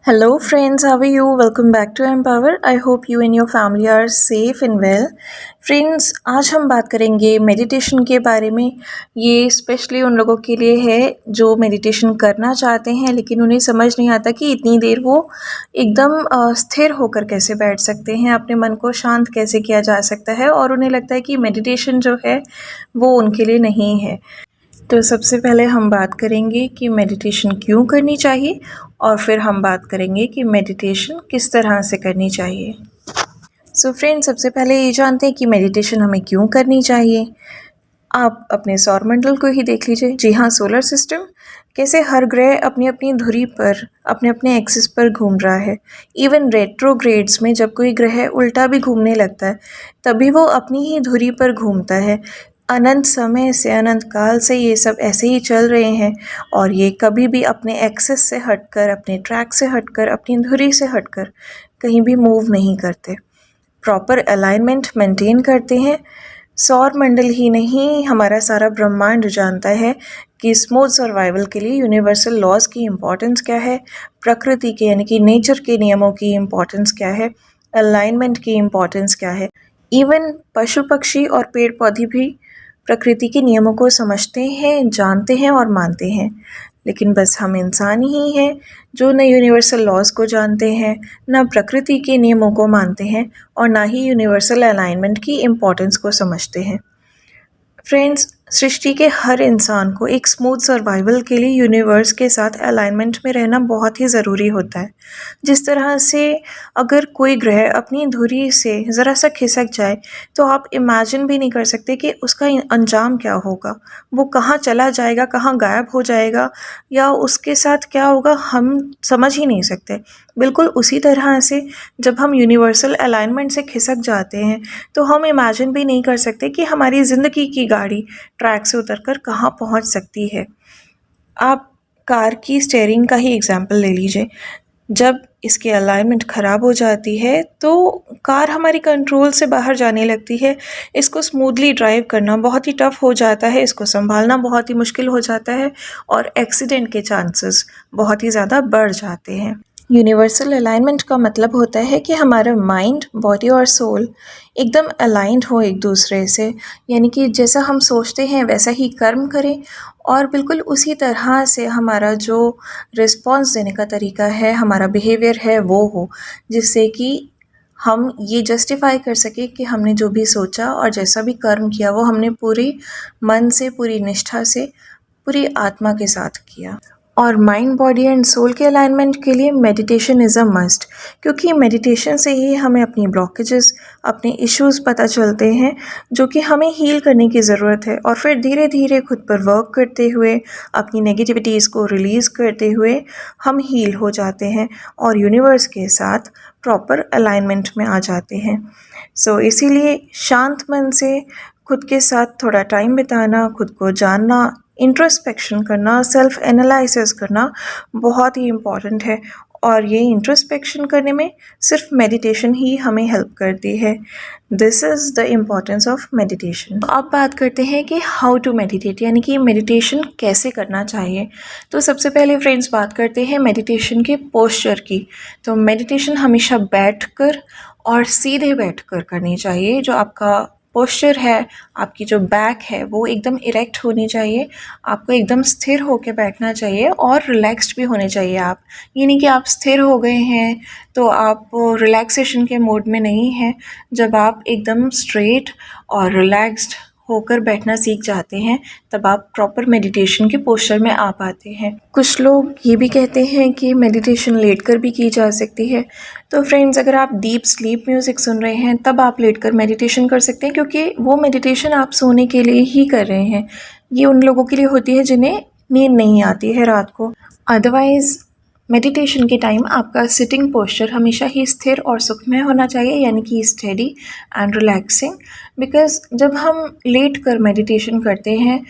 Hello, friends. How are you? Welcome back to Empower. I hope you and your family are safe and well. Friends, आज हम बात करेंगे meditation के बारे में। ये स्पेशली उन लोगों के लिए है जो मेडिटेशन करना चाहते हैं लेकिन उन्हें समझ नहीं आता कि इतनी देर वो एकदम स्थिर होकर कैसे बैठ सकते हैं, अपने मन को शांत कैसे किया जा सकता है, और उन्हें लगता है कि मेडिटेशन जो है वो उनके लिए नहीं है। तो सबसे पहले हम बात करेंगे कि मेडिटेशन क्यों करनी चाहिए, और फिर हम बात करेंगे कि मेडिटेशन किस तरह से करनी चाहिए। सो फ्रेंड्स, सबसे पहले ये जानते हैं कि मेडिटेशन हमें क्यों करनी चाहिए। आप अपने सौरमंडल को ही देख लीजिए। जी हाँ, सोलर सिस्टम कैसे हर ग्रह अपनी अपनी धुरी पर अपने अपने एक्सिस पर घूम रहा है। इवन रेट्रोग्रेड्स में जब कोई ग्रह उल्टा भी घूमने लगता है तभी वो अपनी ही धुरी पर घूमता है। अनंत समय से, अनंत काल से ये सब ऐसे ही चल रहे हैं और ये कभी भी अपने एक्सिस से हटकर, अपने ट्रैक से हटकर, अपनी धुरी से हटकर कहीं भी मूव नहीं करते। प्रॉपर अलाइनमेंट मेंटेन करते हैं। सौर मंडल ही नहीं, हमारा सारा ब्रह्मांड जानता है कि स्मूथ सर्वाइवल के लिए यूनिवर्सल लॉज की इम्पोर्टेंस क्या है, प्रकृति के यानी कि नेचर के नियमों की इम्पोर्टेंस क्या है, अलाइनमेंट की इम्पोर्टेंस क्या है। इवन पशु पक्षी और पेड़ पौधे भी प्रकृति के नियमों को समझते हैं, जानते हैं और मानते हैं। लेकिन बस हम इंसान ही हैं जो न यूनिवर्सल लॉज को जानते हैं, न प्रकृति के नियमों को मानते हैं, और ना ही यूनिवर्सल अलाइनमेंट की इम्पोर्टेंस को समझते हैं। फ्रेंड्स, सृष्टि के हर इंसान को एक स्मूथ सर्वाइवल के लिए यूनिवर्स के साथ अलाइनमेंट में रहना बहुत ही ज़रूरी होता है। जिस तरह से अगर कोई ग्रह अपनी धुरी से ज़रा सा खिसक जाए तो आप इमेजिन भी नहीं कर सकते कि उसका अंजाम क्या होगा, वो कहाँ चला जाएगा, कहाँ गायब हो जाएगा, या उसके साथ क्या होगा हम समझ ही नहीं सकते। बिल्कुल उसी तरह से जब हम यूनिवर्सल अलाइनमेंट से खिसक जाते हैं तो हम इमेजिन भी नहीं कर सकते कि हमारी ज़िंदगी की गाड़ी ट्रैक से उतरकर कहाँ पहुँच सकती है। आप कार की स्टीयरिंग का ही एग्जाम्पल ले लीजिए। जब इसकी अलाइनमेंट ख़राब हो जाती है तो कार हमारी कंट्रोल से बाहर जाने लगती है। इसको स्मूथली ड्राइव करना बहुत ही टफ़ हो जाता है, इसको संभालना बहुत ही मुश्किल हो जाता है और एक्सीडेंट के चांसेस बहुत ही ज़्यादा बढ़ जाते हैं। यूनिवर्सल अलाइनमेंट का मतलब होता है कि हमारा माइंड, बॉडी और सोल एकदम अलाइंड हो एक दूसरे से, यानी कि जैसा हम सोचते हैं वैसा ही कर्म करें और बिल्कुल उसी तरह से हमारा जो रिस्पॉन्स देने का तरीका है, हमारा बिहेवियर है वो हो, जिससे कि हम ये जस्टिफाई कर सके कि हमने जो भी सोचा और जैसा भी कर्म किया वो हमने पूरी मन से, पूरी निष्ठा से, पूरी आत्मा के साथ किया। और माइंड, बॉडी एंड सोल के अलाइनमेंट के लिए मेडिटेशन इज़ अ मस्ट, क्योंकि मेडिटेशन से ही हमें अपनी ब्लॉकेजेस, अपने इश्यूज़ पता चलते हैं जो कि हमें हील करने की ज़रूरत है, और फिर धीरे धीरे खुद पर वर्क करते हुए, अपनी नेगेटिविटीज़ को रिलीज़ करते हुए हम हील हो जाते हैं और यूनिवर्स के साथ प्रॉपर अलाइनमेंट में आ जाते हैं। सो इसीलिए शांत मन से खुद के साथ थोड़ा टाइम बिताना, खुद को जानना, इंट्रोस्पेक्शन करना, सेल्फ एनालिसिस करना बहुत ही इम्पॉर्टेंट है, और ये इंट्रोस्पेक्शन करने में सिर्फ मेडिटेशन ही हमें हेल्प करती है। This is the importance of meditation. अब बात करते हैं कि हाउ टू मेडिटेट, यानी कि मेडिटेशन कैसे करना चाहिए। तो सबसे पहले फ्रेंड्स बात करते हैं मेडिटेशन के पोस्चर की। तो मेडिटेशन हमेशा बैठकर और सीधे बैठकर करनी चाहिए। जो आपका पोस्चर है, आपकी जो बैक है वो एकदम इरेक्ट होनी चाहिए, आपको एकदम स्थिर होकर बैठना चाहिए और रिलैक्स्ड भी होने चाहिए आप। ये नहीं कि आप स्थिर हो गए हैं तो आप रिलैक्सेशन के मोड में नहीं हैं। जब आप एकदम स्ट्रेट और रिलैक्स्ड होकर बैठना सीख जाते हैं तब आप प्रॉपर मेडिटेशन के पोस्चर में आ पाते हैं। कुछ लोग ये भी कहते हैं कि मेडिटेशन लेटकर भी की जा सकती है। तो फ्रेंड्स, अगर आप डीप स्लीप म्यूज़िक सुन रहे हैं तब आप लेटकर मेडिटेशन कर सकते हैं, क्योंकि वो मेडिटेशन आप सोने के लिए ही कर रहे हैं। ये उन लोगों के लिए होती है जिन्हें नींद नहीं आती है रात को। अदरवाइज़ मेडिटेशन के टाइम आपका सिटिंग पोस्चर हमेशा ही स्थिर और सुखमय होना चाहिए, यानी कि स्टेडी एंड रिलैक्सिंग। बिकॉज़ जब हम लेट कर मेडिटेशन करते हैं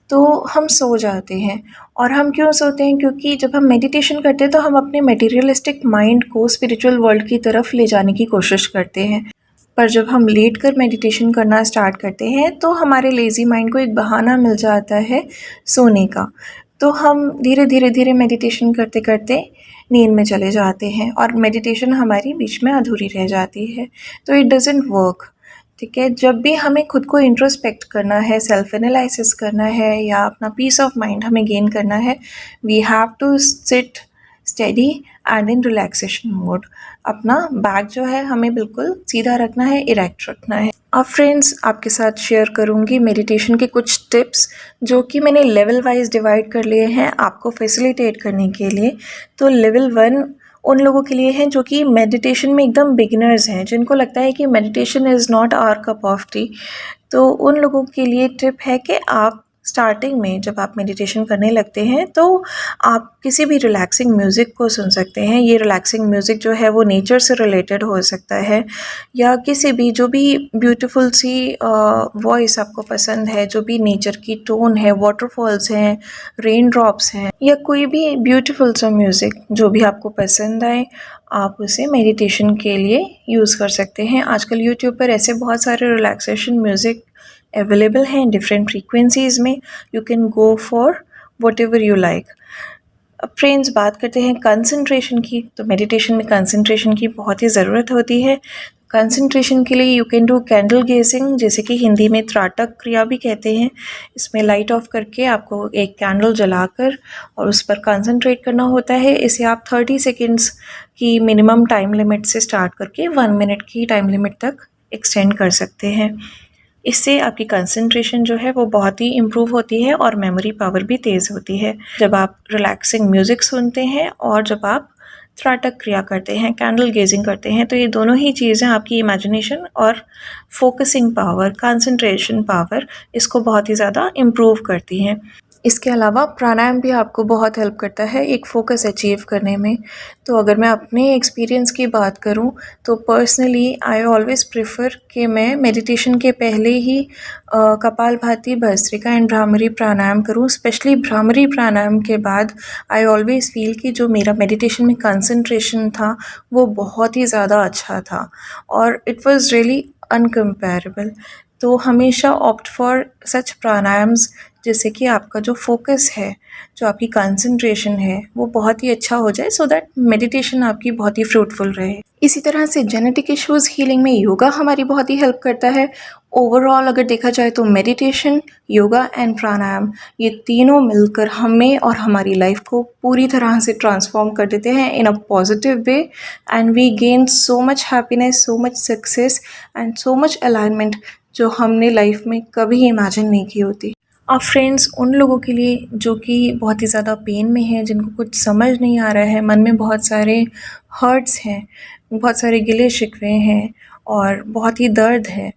तो हम सो जाते हैं। और हम क्यों सोते हैं? क्योंकि जब हम मेडिटेशन करते हैं तो हम अपने मटेरियलिस्टिक माइंड को स्पिरिचुअल वर्ल्ड की तरफ ले जाने की कोशिश करते हैं। पर जब हम लेट कर मेडिटेशन करना स्टार्ट करते हैं तो हमारे लेज़ी माइंड को एक बहाना मिल जाता है सोने का। तो हम धीरे धीरे मेडिटेशन करते करते नींद में चले जाते हैं और मेडिटेशन हमारी बीच में अधूरी रह जाती है। तो इट डज़न्ट वर्क। ठीक है, जब भी हमें खुद को इंट्रोस्पेक्ट करना है, सेल्फ एनालिसिस करना है या अपना पीस ऑफ माइंड हमें गेन करना है, we have to sit steady and in relaxation mode. अपना बैक जो है हमें बिल्कुल सीधा रखना है, इरेक्ट रखना है। अब फ्रेंड्स, आपके साथ शेयर करूंगी मेडिटेशन के कुछ टिप्स जो कि मैंने लेवल वाइज डिवाइड कर लिए हैं आपको फैसिलिटेट करने के लिए। तो लेवल 1 उन लोगों के लिए है जो कि मेडिटेशन में एकदम बिगिनर्स हैं, जिनको लगता है कि meditation is not our cup of tea. तो उन लोगों के लिए टिप है कि आप स्टार्टिंग में जब आप मेडिटेशन करने लगते हैं तो आप किसी भी रिलैक्सिंग म्यूज़िक को सुन सकते हैं। ये रिलैक्सिंग म्यूज़िक जो है वो नेचर से रिलेटेड हो सकता है या किसी भी जो भी ब्यूटीफुल सी वॉइस आपको पसंद है, जो भी नेचर की टोन है, वाटरफॉल्स हैं, रेन ड्रॉप्स हैं या कोई भी ब्यूटीफुल सा म्यूज़िक जो भी आपको पसंद आए, आप उसे मेडिटेशन के लिए यूज़ कर सकते हैं। आजकल यूट्यूब पर ऐसे बहुत सारे रिलैक्सेशन म्यूज़िक अवेलेबल हैं डिफरेंट फ्रीक्वेंसीज़ में। You can go for what ever you like. अब फ्रेंड्स, बात करते हैं कंसंट्रेशन की। तो मेडिटेशन में कंसंट्रेशन की बहुत ही ज़रूरत होती है। कंसंट्रेशन के लिए you can do candle gazing, जैसे कि हिंदी में त्राटक क्रिया भी कहते हैं। इसमें लाइट ऑफ करके आपको एक कैंडल जलाकर और उस पर कंसंट्रेट करना होता है। इसे आप 30 सेकेंड्स की मिनिमम टाइम लिमिट से स्टार्ट करके 1 मिनट की टाइम लिमिट तक एक्सटेंड कर सकते हैं। इससे आपकी कंसंट्रेशन जो है वो बहुत ही इम्प्रूव होती है और मेमोरी पावर भी तेज़ होती है। जब आप रिलैक्सिंग म्यूज़िक सुनते हैं और जब आप त्राटक क्रिया करते हैं, कैंडल गेजिंग करते हैं, तो ये दोनों ही चीज़ें आपकी इमेजिनेशन और फोकसिंग पावर, कंसंट्रेशन पावर, इसको बहुत ही ज़्यादा इम्प्रूव करती हैं। इसके अलावा प्राणायाम भी आपको बहुत हेल्प करता है एक फ़ोकस अचीव करने में। तो अगर मैं अपने एक्सपीरियंस की बात करूं तो पर्सनली आई ऑलवेज़ प्रेफर कि मैं मेडिटेशन के पहले ही कपालभाति, भस्त्रिका एंड भ्रामरी प्राणायाम करूं। स्पेशली भ्रामरी प्राणायाम के बाद आई ऑलवेज़ फील कि जो मेरा मेडिटेशन में कंसंट्रेशन था वो बहुत ही ज़्यादा अच्छा था और इट वाज रियली अनकम्पेरेबल। तो हमेशा ऑप्ट फॉर सच प्राणायाम्स जिससे कि आपका जो फोकस है, जो आपकी कंसंट्रेशन है, वो बहुत ही अच्छा हो जाए, सो दैट मेडिटेशन आपकी बहुत ही फ्रूटफुल रहे। इसी तरह से जेनेटिक इश्यूज़ हीलिंग में योगा हमारी बहुत ही हेल्प करता है। ओवरऑल अगर देखा जाए तो मेडिटेशन, योगा एंड प्राणायाम, ये तीनों मिलकर हमें और हमारी लाइफ को पूरी तरह से ट्रांसफॉर्म कर देते हैं in a positive way and we gain so much happiness, so much success and so much alignment जो हमने लाइफ में कभी इमेजिन नहीं की होती। अब फ्रेंड्स, उन लोगों के लिए जो कि बहुत ही ज़्यादा पेन में हैं, जिनको कुछ समझ नहीं आ रहा है, मन में बहुत सारे हर्ट्स हैं, बहुत सारे गिले शिकवे हैं और बहुत ही दर्द है,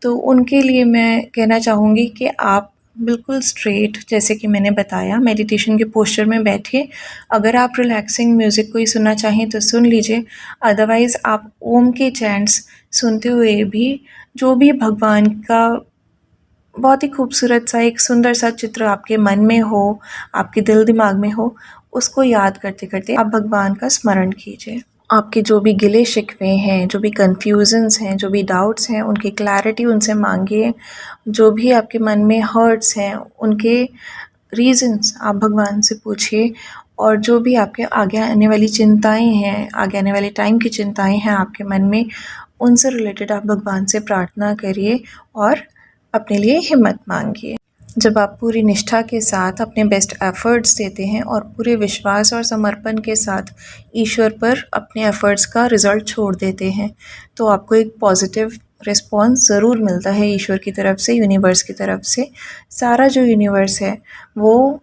तो उनके लिए मैं कहना चाहूँगी कि आप बिल्कुल स्ट्रेट, जैसे कि मैंने बताया, मेडिटेशन के पोस्चर में बैठिए। अगर आप रिलैक्सिंग म्यूज़िक कोई सुनना चाहें तो सुन लीजिए, अदरवाइज़ आप ओम के चैंट्स सुनते हुए भी जो भी भगवान का बहुत ही खूबसूरत सा एक सुंदर सा चित्र आपके मन में हो, आपके दिल दिमाग में हो, उसको याद करते करते आप भगवान का स्मरण कीजिए। आपके जो भी गिले शिकवे हैं, जो भी कन्फ्यूजन्स हैं, जो भी डाउट्स हैं, उनकी क्लैरिटी उनसे मांगिए। जो भी आपके मन में हर्ट्स हैं, उनके रीज़न्स आप भगवान से पूछिए और जो भी आपके आगे आने वाली चिंताएं हैं, आगे आने वाले टाइम की चिंताएं हैं आपके मन में, उनसे रिलेटेड आप भगवान से प्रार्थना करिए और अपने लिए हिम्मत मांगिए। जब आप पूरी निष्ठा के साथ अपने बेस्ट एफ़र्ट्स देते हैं और पूरे विश्वास और समर्पण के साथ ईश्वर पर अपने एफ़र्ट्स का रिज़ल्ट छोड़ देते हैं, तो आपको एक पॉजिटिव रिस्पॉन्स ज़रूर मिलता है ईश्वर की तरफ से, यूनिवर्स की तरफ से। सारा जो यूनिवर्स है वो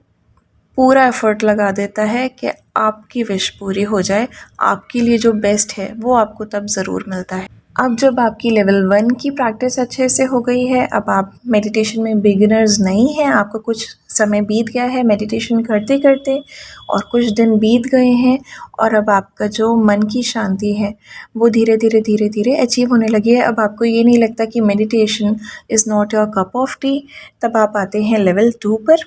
पूरा एफ़र्ट लगा देता है कि आपकी विश पूरी हो जाए, आपके लिए जो बेस्ट है वो आपको तब ज़रूर मिलता है। अब जब आपकी लेवल 1 की प्रैक्टिस अच्छे से हो गई है, अब आप मेडिटेशन में बिगिनर्स नहीं हैं, आपको कुछ समय बीत गया है मेडिटेशन करते करते और कुछ दिन बीत गए हैं और अब आपका जो मन की शांति है वो धीरे धीरे धीरे धीरे अचीव होने लगी है। अब आपको ये नहीं लगता कि meditation is not your cup of T. तब आप आते हैं लेवल 2 पर।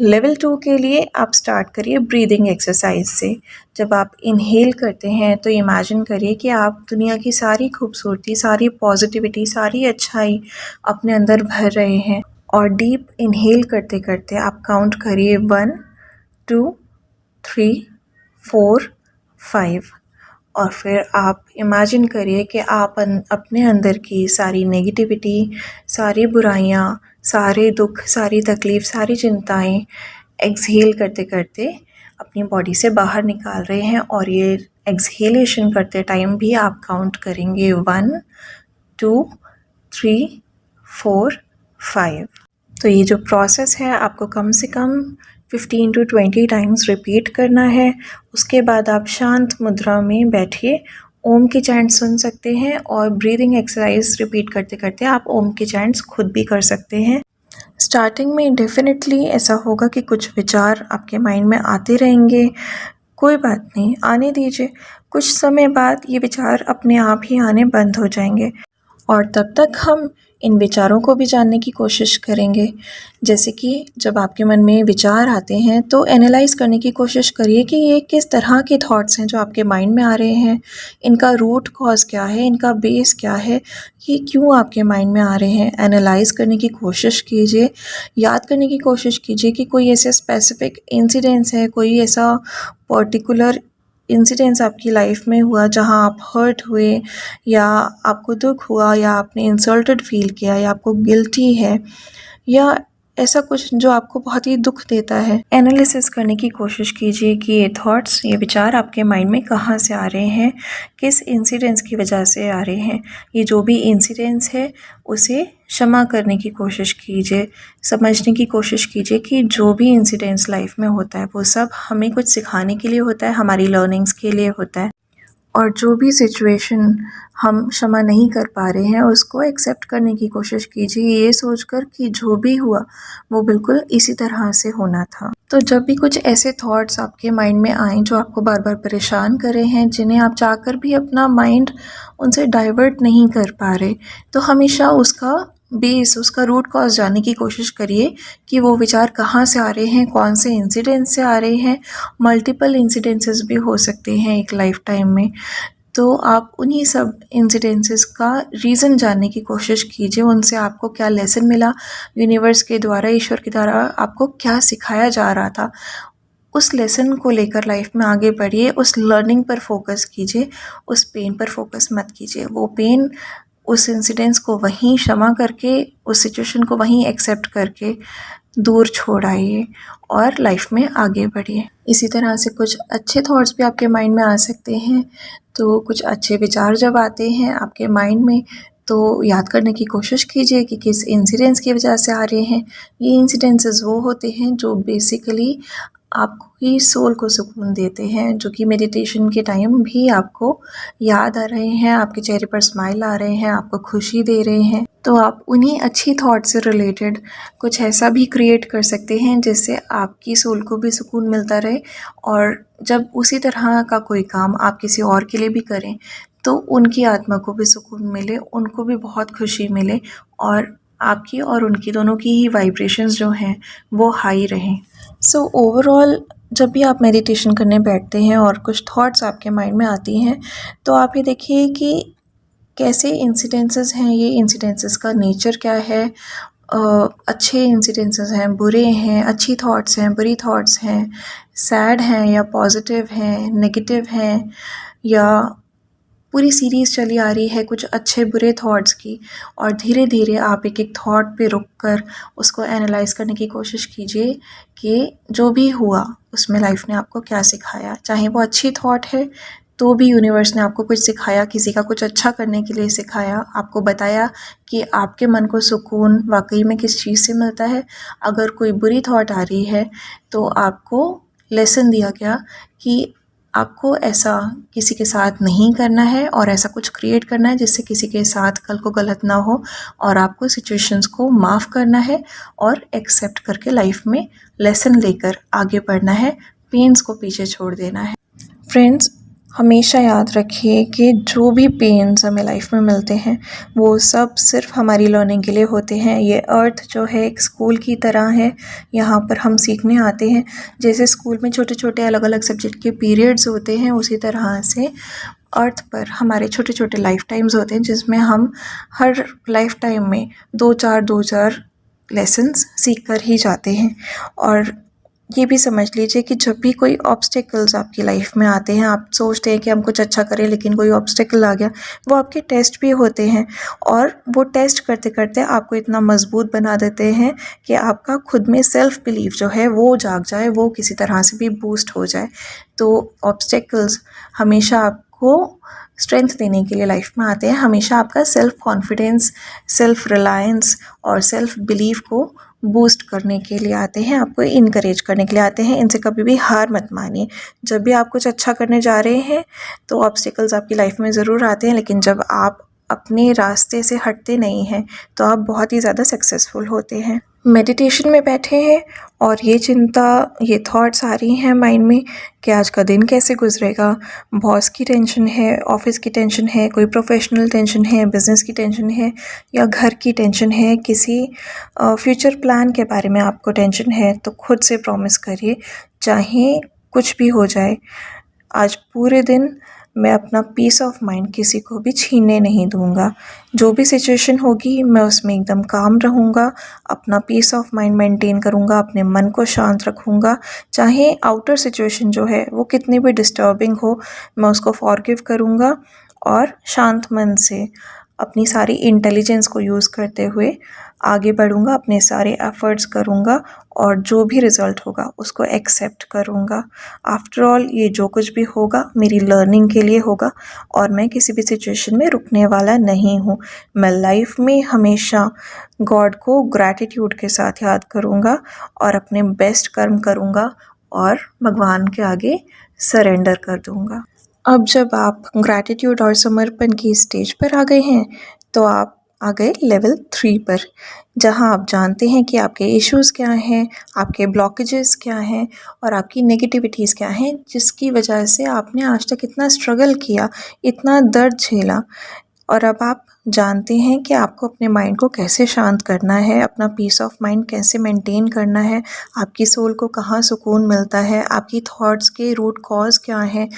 लेवल 2 के लिए आप स्टार्ट करिए ब्रीदिंग एक्सरसाइज से। जब आप इनहेल करते हैं तो इमेजिन करिए कि आप दुनिया की सारी खूबसूरती, सारी पॉजिटिविटी, सारी अच्छाई अपने अंदर भर रहे हैं और डीप इनहेल करते करते आप काउंट करिए 1 2 3 4 5। और फिर आप इमेजिन करिए कि आप अपने अंदर की सारी नेगेटिविटी, सारी बुराइयाँ, सारे दुख, सारी तकलीफ़, सारी चिंताएं एक्सहेल करते करते अपनी बॉडी से बाहर निकाल रहे हैं। और ये एक्सहेलेशन करते टाइम भी आप काउंट करेंगे 1 2 3 4 5। तो ये जो प्रोसेस है आपको कम से कम 15 to 20 टाइम्स रिपीट करना है। उसके बाद आप शांत मुद्रा में बैठिए, ओम के चैंट सुन सकते हैं और ब्रीदिंग एक्सरसाइज रिपीट करते करते आप ओम के चैंट्स खुद भी कर सकते हैं। स्टार्टिंग में डेफिनेटली ऐसा होगा कि कुछ विचार आपके माइंड में आते रहेंगे, कोई बात नहीं, आने दीजिए। कुछ समय बाद ये विचार अपने आप ही आने बंद हो जाएंगे और तब तक हम इन विचारों को भी जानने की कोशिश करेंगे। जैसे कि जब आपके मन में विचार आते हैं तो एनालाइज़ करने की कोशिश करिए कि ये किस तरह के थॉट्स हैं जो आपके माइंड में आ रहे हैं, इनका रूट कॉज क्या है, इनका बेस क्या है, ये क्यों आपके माइंड में आ रहे हैं। एनालाइज़ करने की कोशिश कीजिए, याद करने की कोशिश कीजिए कि कोई ऐसे स्पेसिफिक इंसिडेंट्स है, कोई ऐसा पर्टिकुलर इंसिडेंट्स आपकी लाइफ में हुआ जहां आप हर्ट हुए या आपको दुख हुआ या आपने इंसल्टेड फील किया या आपको गिल्टी है या ऐसा कुछ जो आपको बहुत ही दुख देता है। एनालिसिस करने की कोशिश कीजिए कि ये थॉट्स, ये विचार आपके माइंड में कहाँ से आ रहे हैं, किस इंसिडेंट्स की वजह से आ रहे हैं। ये जो भी इंसिडेंट्स है उसे क्षमा करने की कोशिश कीजिए, समझने की कोशिश कीजिए कि जो भी इंसिडेंट्स लाइफ में होता है वो सब हमें कुछ सिखाने के लिए होता है, हमारी लर्निंग्स के लिए होता है। और जो भी सिचुएशन हम क्षमा नहीं कर पा रहे हैं उसको एक्सेप्ट करने की कोशिश कीजिए, ये सोचकर कि जो भी हुआ वो बिल्कुल इसी तरह से होना था। तो जब भी कुछ ऐसे थॉट्स आपके माइंड में आएँ जो आपको बार बार परेशान कर रहे हैं, जिन्हें आप चाहकर भी अपना माइंड उनसे डाइवर्ट नहीं कर पा रहे, तो हमेशा उसका बेस, उसका रूट कॉज जानने की कोशिश करिए कि वो विचार कहाँ से आ रहे हैं, कौन से इंसिडेंट से आ रहे हैं। मल्टीपल इंसिडेंसेस भी हो सकते हैं एक लाइफ टाइम में, तो आप उन्हीं सब इंसिडेंसेस का रीज़न जानने की कोशिश कीजिए, उनसे आपको क्या लेसन मिला, यूनिवर्स के द्वारा, ईश्वर के द्वारा आपको क्या सिखाया जा रहा था। उस लेसन को लेकर लाइफ में आगे बढ़िए, उस लर्निंग पर फोकस कीजिए, उस पेन पर फोकस मत कीजिए। वो पेन, उस इंसिडेंट्स को वहीं क्षमा करके, उस सिचुएशन को वहीं एक्सेप्ट करके दूर छोड़ आइए और लाइफ में आगे बढ़िए। इसी तरह से कुछ अच्छे थॉट्स भी आपके माइंड में आ सकते हैं। तो कुछ अच्छे विचार जब आते हैं आपके माइंड में तो याद करने की कोशिश कीजिए कि किस इंसिडेंट्स की वजह से आ रहे हैं। ये इंसिडेंसेस वो होते हैं जो बेसिकली आपकी सोल को सुकून देते हैं, जो कि मेडिटेशन के टाइम भी आपको याद आ रहे हैं, आपके चेहरे पर स्माइल आ रहे हैं, आपको खुशी दे रहे हैं। तो आप उन्हीं अच्छी थॉट से रिलेटेड कुछ ऐसा भी क्रिएट कर सकते हैं जिससे आपकी सोल को भी सुकून मिलता रहे। और जब उसी तरह का कोई काम आप किसी और के लिए भी करें तो उनकी आत्मा को भी सुकून मिले, उनको भी बहुत खुशी मिले और आपकी और उनकी दोनों की ही वाइब्रेशंस जो हैं वो हाई रहें। सो ओवरऑल जब भी आप मेडिटेशन करने बैठते हैं और कुछ थॉट्स आपके माइंड में आती हैं तो आप ये देखिए कि कैसे इंसिडेंसेस हैं, ये इंसिडेंसेस का नेचर क्या है। अच्छे इंसिडेंसेस हैं, बुरे हैं, अच्छी थॉट्स हैं, बुरी थॉट्स हैं, सैड हैं या पॉजिटिव हैं, नेगेटिव हैं, या पूरी सीरीज़ चली आ रही है कुछ अच्छे बुरे थॉट्स की। और धीरे धीरे आप एक एक थॉट पे रुक कर उसको एनालाइज करने की कोशिश कीजिए कि जो भी हुआ उसमें लाइफ ने आपको क्या सिखाया। चाहे वो अच्छी थॉट है तो भी यूनिवर्स ने आपको कुछ सिखाया, किसी का कुछ अच्छा करने के लिए सिखाया, आपको बताया कि आपके मन को सुकून वाकई में किस चीज़ से मिलता है। अगर कोई बुरी थॉट आ रही है तो आपको लेसन दिया गया कि आपको ऐसा किसी के साथ नहीं करना है और ऐसा कुछ क्रिएट करना है जिससे किसी के साथ कल को गलत ना हो, और आपको सिचुएशंस को माफ़ करना है और एक्सेप्ट करके लाइफ में लेसन लेकर आगे बढ़ना है, पेन्स को पीछे छोड़ देना है। फ्रेंड्स, हमेशा याद रखिए कि जो भी पेन्स हमें लाइफ में मिलते हैं वो सब सिर्फ हमारी लर्निंग के लिए होते हैं। ये अर्थ जो है एक स्कूल की तरह है, यहाँ पर हम सीखने आते हैं। जैसे स्कूल में छोटे छोटे अलग अलग सब्जेक्ट के पीरियड्स होते हैं, उसी तरह से अर्थ पर हमारे छोटे छोटे लाइफ टाइम्स होते हैं जिसमें हम हर लाइफ टाइम में दो चार लेसन्स सीख कर ही जाते हैं। और ये भी समझ लीजिए कि जब भी कोई ऑब्स्टेकल्स आपकी लाइफ में आते हैं, आप सोचते हैं कि हम कुछ अच्छा करें लेकिन कोई ऑब्स्टेकल आ गया, वो आपके टेस्ट भी होते हैं और वो टेस्ट करते करते आपको इतना मजबूत बना देते हैं कि आपका खुद में सेल्फ बिलीव जो है वो जाग जाए, वो किसी तरह से भी बूस्ट हो जाए। तो ऑब्स्टेकल्स हमेशा आपको स्ट्रेंथ देने के लिए लाइफ में आते हैं, हमेशा आपका सेल्फ कॉन्फिडेंस, सेल्फ रिलायंस और सेल्फ बिलीव को बूस्ट करने के लिए आते हैं, आपको इनकरेज करने के लिए आते हैं। इनसे कभी भी हार मत मानिए। जब भी आप कुछ अच्छा करने जा रहे हैं तो ऑब्स्टिकल्स आपकी लाइफ में ज़रूर आते हैं, लेकिन जब आप अपने रास्ते से हटते नहीं हैं तो आप बहुत ही ज़्यादा सक्सेसफुल होते हैं। मेडिटेशन में बैठे हैं और ये चिंता, ये थॉट्स आ रही हैं माइंड में कि आज का दिन कैसे गुजरेगा, बॉस की टेंशन है, ऑफिस की टेंशन है, कोई प्रोफेशनल टेंशन है, बिज़नेस की टेंशन है या घर की टेंशन है, किसी फ्यूचर प्लान के बारे में आपको टेंशन है, तो खुद से प्रॉमिस करिए, चाहे कुछ भी हो जाए, आज पूरे दिन मैं अपना पीस ऑफ माइंड किसी को भी छीनने नहीं दूंगा। जो भी सिचुएशन होगी मैं उसमें एकदम काम रहूँगा, अपना पीस ऑफ माइंड मेंटेन करूँगा, अपने मन को शांत रखूँगा। चाहे आउटर सिचुएशन जो है वो कितनी भी डिस्टर्बिंग हो, मैं उसको फॉरगिव करूँगा और शांत मन से अपनी सारी इंटेलिजेंस को यूज़ करते हुए आगे बढ़ूँगा, अपने सारे एफ़र्ट्स करूँगा और जो भी रिज़ल्ट होगा उसको एक्सेप्ट करूँगा। आफ्टर ऑल ये जो कुछ भी होगा मेरी लर्निंग के लिए होगा और मैं किसी भी सिचुएशन में रुकने वाला नहीं हूँ। मैं लाइफ में हमेशा गॉड को ग्रैटिट्यूड के साथ याद करूँगा और अपने बेस्ट कर्म करूँगा और भगवान के आगे सरेंडर कर दूँगा। अब जब आप ग्रैटिट्यूड और समर्पण की स्टेज पर आ गए हैं तो आप आ गए लेवल 3 पर, जहां आप जानते हैं कि आपके इश्यूज़ क्या हैं, आपके ब्लॉकेजेस क्या हैं और आपकी नेगेटिविटीज़ क्या हैं, जिसकी वजह से आपने आज तक इतना स्ट्रगल किया, इतना दर्द झेला। और अब आप जानते हैं कि आपको अपने माइंड को कैसे शांत करना है, अपना पीस ऑफ माइंड कैसे मेंटेन करना है, आपकी सोल को कहाँ सुकून मिलता है, आपकी थॉट्स के रूट कॉज क्या है।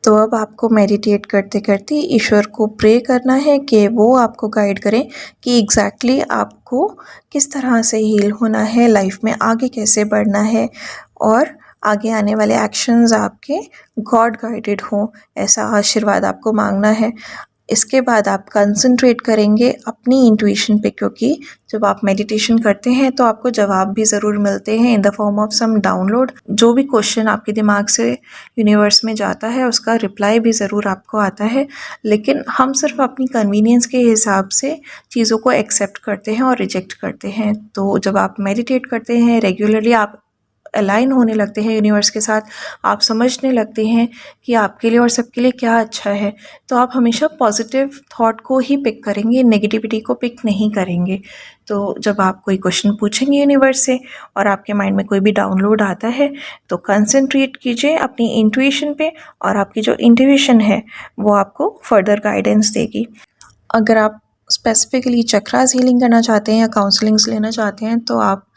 तो अब आपको मेडिटेट करते करते ईश्वर को प्रे करना है कि वो आपको गाइड करें कि एग्जैक्टली आपको किस तरह से हील होना है, लाइफ में आगे कैसे बढ़ना है और आगे आने वाले एक्शंस आपके गॉड गाइडेड हों, ऐसा आशीर्वाद आपको मांगना है। इसके बाद आप कंसंट्रेट करेंगे अपनी इंट्यूशन पे, क्योंकि जब आप मेडिटेशन करते हैं तो आपको जवाब भी ज़रूर मिलते हैं in the form of some download. जो भी क्वेश्चन आपके दिमाग से यूनिवर्स में जाता है उसका रिप्लाई भी ज़रूर आपको आता है, लेकिन हम सिर्फ अपनी कन्वीनियंस के हिसाब से चीज़ों को एक्सेप्ट करते हैं और रिजेक्ट करते हैं। तो जब आप मेडिटेट करते हैं रेगुलरली, आप अलाइन होने लगते हैं यूनिवर्स के साथ, आप समझने लगते हैं कि आपके लिए और सबके लिए क्या अच्छा है, तो आप हमेशा पॉजिटिव थॉट को ही पिक करेंगे, नेगेटिविटी को पिक नहीं करेंगे। तो जब आप कोई क्वेश्चन पूछेंगे यूनिवर्स से और आपके माइंड में कोई भी डाउनलोड आता है तो कंसंट्रेट कीजिए अपनी इंट्यूशन पे और आपकी जो इंट्यूशन है वो आपको फर्दर गाइडेंस देगी। अगर आप स्पेसिफिकली चक्रास हीलिंग करना चाहते हैं या काउंसलिंग्स लेना चाहते हैं तो आप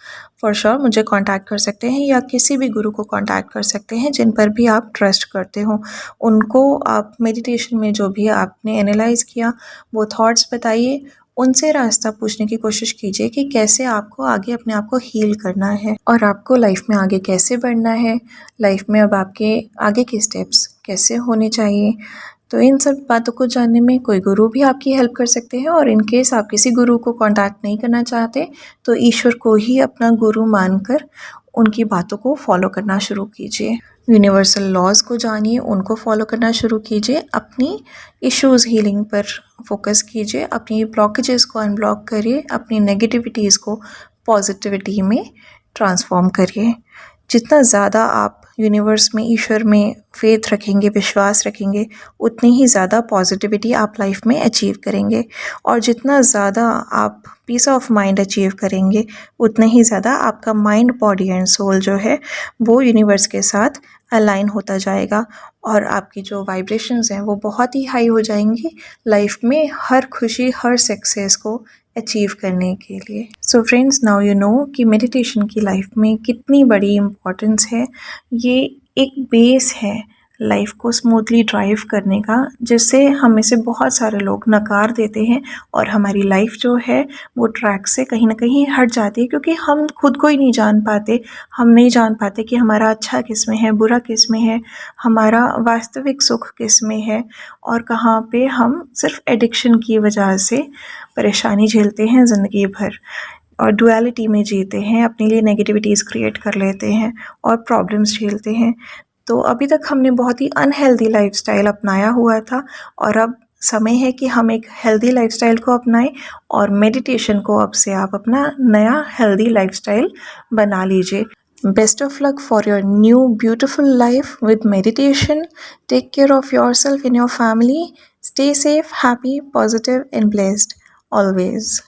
फॉर श्योर मुझे कांटेक्ट कर सकते हैं या किसी भी गुरु को कांटेक्ट कर सकते हैं जिन पर भी आप ट्रस्ट करते हो। उनको आप मेडिटेशन में जो भी आपने एनालाइज किया वो थॉट्स बताइए, उनसे रास्ता पूछने की कोशिश कीजिए कि कैसे आपको आगे अपने आप को हील करना है और आपको लाइफ में आगे कैसे बढ़ना है, लाइफ में अब आपके आगे के स्टेप्स कैसे होने चाहिए। तो इन सब बातों को जानने में कोई गुरु भी आपकी हेल्प कर सकते हैं और इन केस आप किसी गुरु को कांटेक्ट नहीं करना चाहते तो ईश्वर को ही अपना गुरु मानकर उनकी बातों को फॉलो करना शुरू कीजिए। यूनिवर्सल लॉज को जानिए, उनको फॉलो करना शुरू कीजिए, अपनी इश्यूज़ हीलिंग पर फोकस कीजिए, अपनी ब्लॉकेजेस को अनब्लॉक करिए, अपनी नेगेटिविटीज़ को पॉजिटिविटी में ट्रांसफॉर्म करिए। जितना ज़्यादा आप यूनिवर्स में, ईश्वर में फेथ रखेंगे, विश्वास रखेंगे, उतनी ही ज़्यादा पॉजिटिविटी आप लाइफ में अचीव करेंगे और जितना ज़्यादा आप पीस ऑफ माइंड अचीव करेंगे उतना ही ज़्यादा आपका माइंड, बॉडी एंड सोल जो है वो यूनिवर्स के साथ अलाइन होता जाएगा और आपकी जो वाइब्रेशंस हैं वो बहुत ही हाई हो जाएंगी लाइफ में हर खुशी, हर सक्सेस को अचीव करने के लिए। So friends, now you know कि मेडिटेशन की लाइफ में कितनी बड़ी इम्पोर्टेंस है। ये एक बेस है लाइफ को स्मूथली ड्राइव करने का, जिससे हम में से बहुत सारे लोग नकार देते हैं और हमारी लाइफ जो है वो ट्रैक से कहीं ना कहीं हट जाती है, क्योंकि हम खुद को ही नहीं जान पाते। हम नहीं जान पाते कि हमारा अच्छा किस में है, बुरा किस में है, हमारा वास्तविक सुख किस में है, और कहाँ पे हम सिर्फ एडिक्शन की वजह से परेशानी झेलते हैं ज़िंदगी भर और डुअलिटी में जीते हैं, अपने लिए नेगेटिविटीज़ क्रिएट कर लेते हैं और प्रॉब्लम्स झेलते हैं। तो अभी तक हमने बहुत ही अनहेल्दी लाइफस्टाइल अपनाया हुआ था, और अब समय है कि हम एक हेल्दी लाइफस्टाइल को अपनाएं, और मेडिटेशन को अब से आप अपना नया हेल्दी लाइफस्टाइल बना लीजिए। Best of luck for your new beautiful life with meditation. Take care of your self in your family. Stay safe, happy, positive and blessed always.